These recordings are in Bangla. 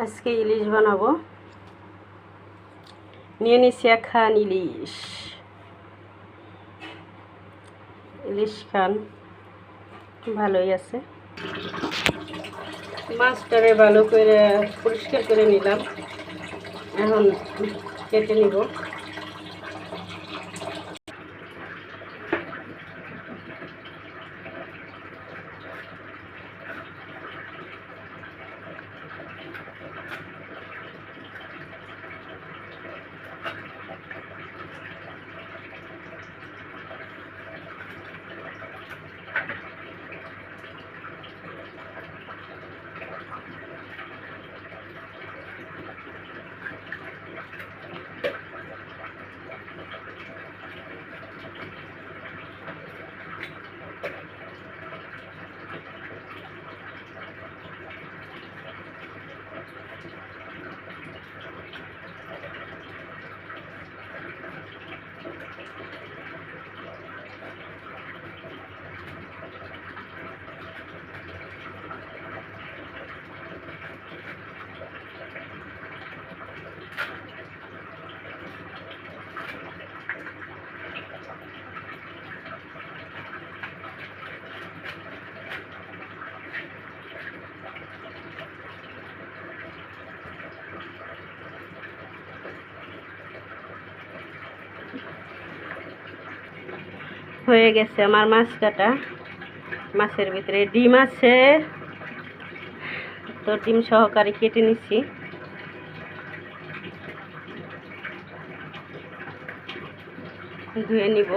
আজকে ইলিশ বানাবো। নিয়ে নিচ্ছি এক খান ইলিশ। ইলিশ খান ভালোই আছে। মাছটারে ভালো করে পরিষ্কার করে নিলাম, এখন কেটে নিব। হয়ে গেছে আমার মাছ কাটা। মাছের ভিতরে ডিম আছে, তো ডিম সহকারে কেটে নিচ্ছি। ধুয়ে নিব।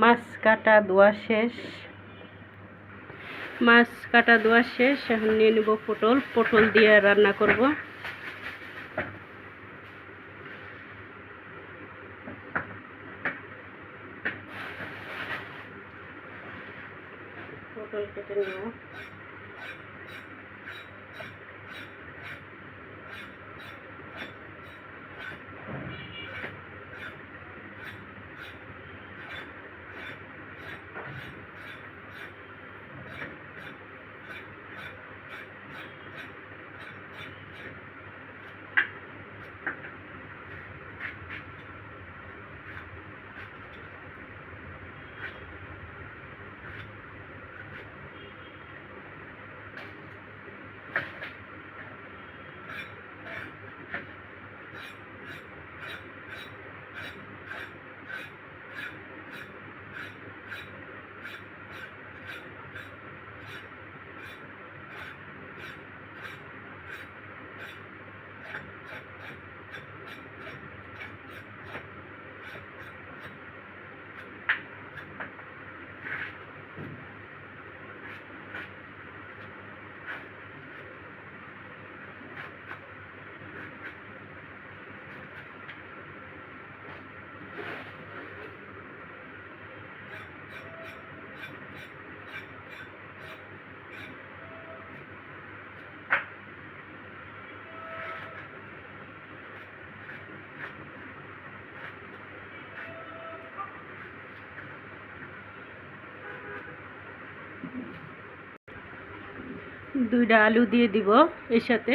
মাছ কাটা ধোয়া শেষ। এখন নিয়ে নেব পটল দিয়ে রান্না করব। পটল কেটে নেব। দুইটা আলু দিয়ে দিব এর সাথে।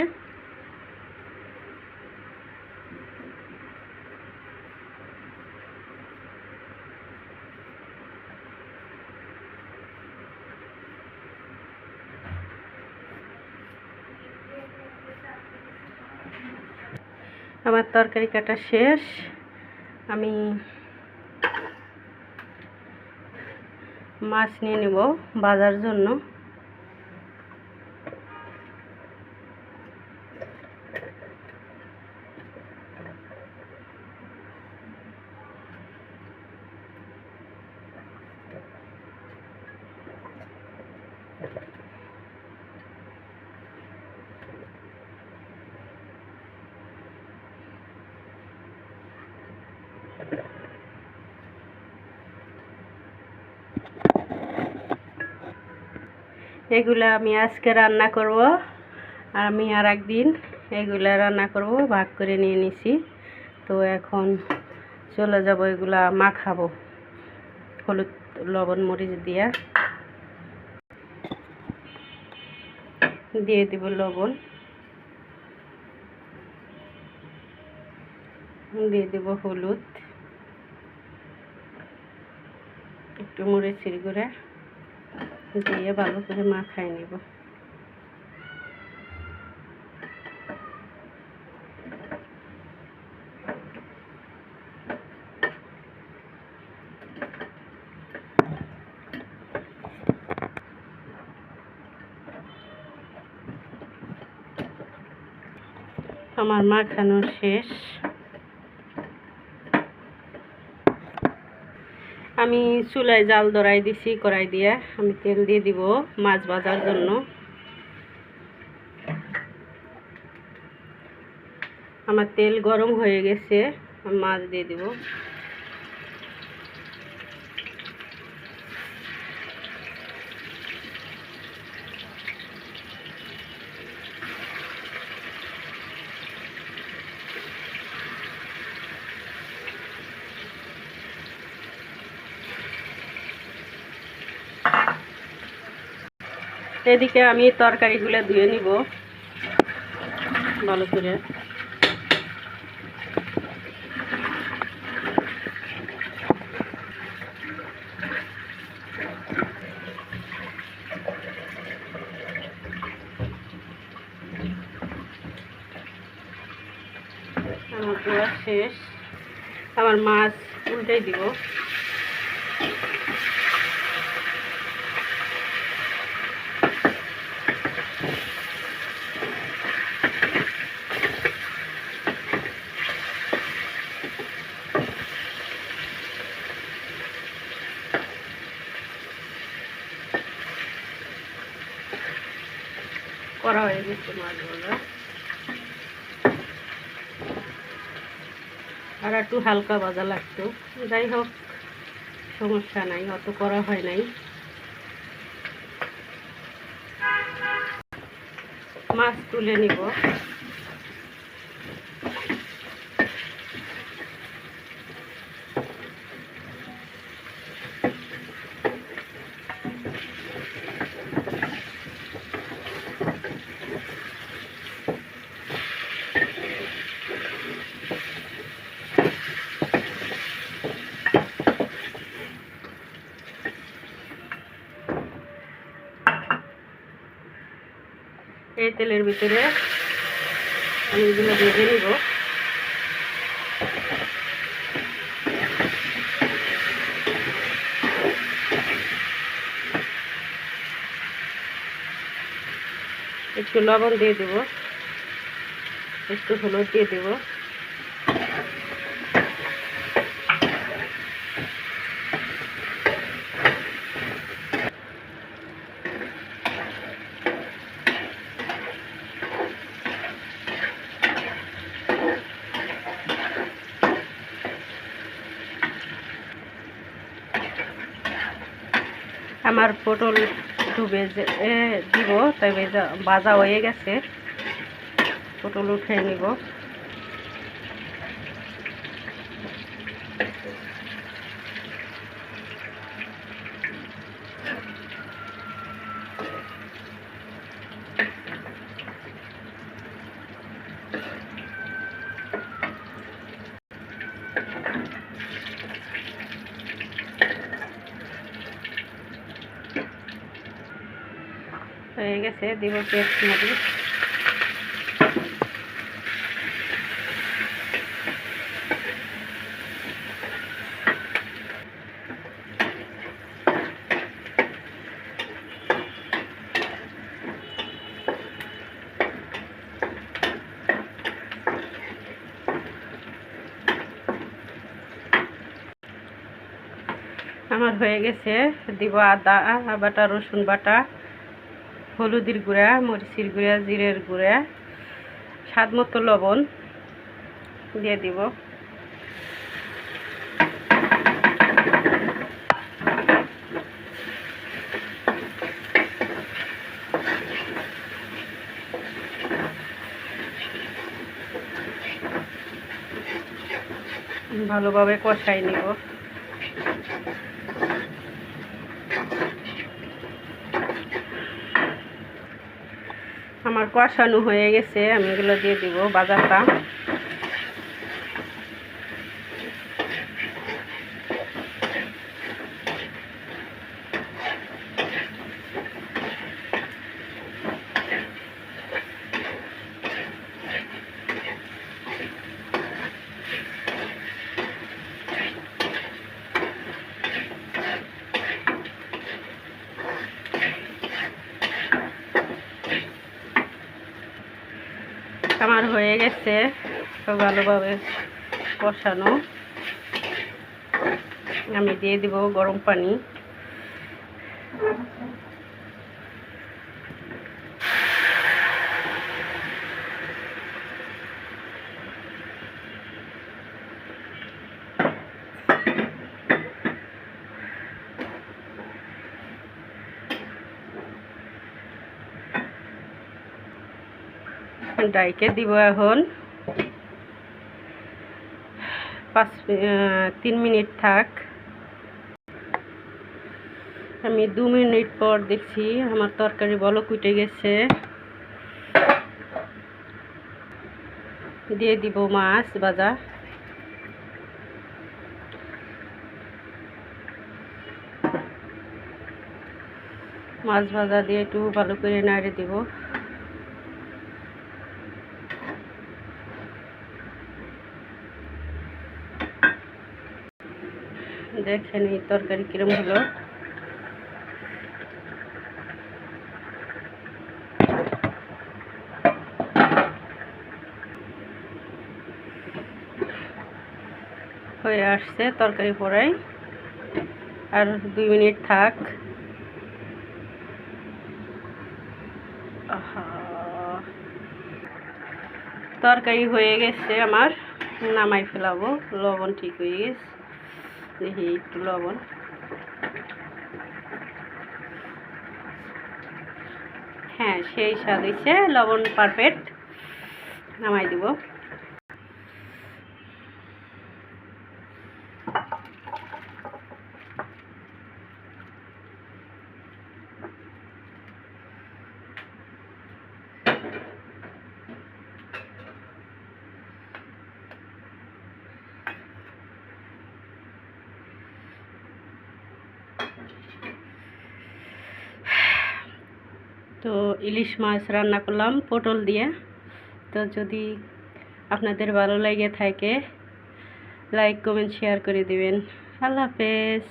আমার তরকারি কাটা শেষ। আমি মাছ নিয়ে নেব ভাজার জন্য। এগুলা আমি আজকে রান্না করব, আর আমি আর একদিন এগুলা রান্না করব, ভাগ করে নিয়ে নিছি। তো এখন চলে যাব এগুলা মাখাবো হলুদ লবণ মরিচ দিয়ে দিব লবণ, দিয়ে দেব হলুদ, একটু মরিচের গুঁড়া দিয়ে ভালো করে মাখাই নেব। আমার মাখানো শেষ। আমি চুলায় জাল ধরাই দিছি, কড়াই দিয়ে আমি তেল দিয়ে দিব মাছ ভাজার জন্য। আমার তেল গরম হয়ে গেছে, মাছ দিয়ে দিব। এদিকে আমি তরকারিগুলো ধুয়ে নিব ভালো করে। আমার ধোয়া শেষ, আমার মাছ উল্টাই দিব। করা হয়ে গেছে মাছগুলো, আর একটু হালকা ভাজা লাগতো। যাই হোক, সমস্যা নাই, অত করা হয় নাই। মাছ তুলে নিব। এই তেলের ভিতরে আমি এগুলো ভেজে নিব। একটু লবণ দিয়ে দেব, একটু হলুদ দিয়ে দেব। আমার পটল একটু ভেজে দিব, তাই ভাজা হয়ে গেছে। পটল উঠে নিব। হয়ে গেছে, দিব পেস্ট মরিচ। আমার হয়ে গেছে, দিব আদা বাটা, রসুন বাটা, হলুদের গুঁড়া, মরিচের গুঁড়া, জিরের গুঁড়া, স্বাদ মতো লবণ দিয়ে দিব। ভালোভাবে কষাই নেব। আমার কষানো হয়ে গেছে, আমি এগুলো দিয়ে দিব বাজারটা। আমার হয়ে গেছে ভালোভাবে কষানো। আমি দিয়ে দিব গরম পানি। ডাইকে দিব এখন 3 মিনিট থাক। আমি 2 মিনিট পর দেখছি আমার তরকারি বলক উঠে গেছে। দিয়ে দিব মাছ ভাজা। মাছ ভাজা দিয়ে একটু ভালো করে নাড়ে দিব। দেখেন এই তরকারি কিরম হলো। হয়ে আসছে তরকারি পড়াই, আর 2 মিনিট থাক। তরকারি হয়ে গেছে আমার, নামাই ফেলাবো। লবণ ঠিক হয়ে গেছে, দেখি একটু লবণ। হ্যাঁ, সেই স্বাদ হয়েছে, লবণ পারফেক্ট। নামাই দিব। তো ইলিশ মাছ রান্না করলাম পটল দিয়ে। তো যদি আপনাদের ভালো লাগে থাকে, লাইক কমেন্ট শেয়ার করে দিবেন। আল্লাহ হাফেজ।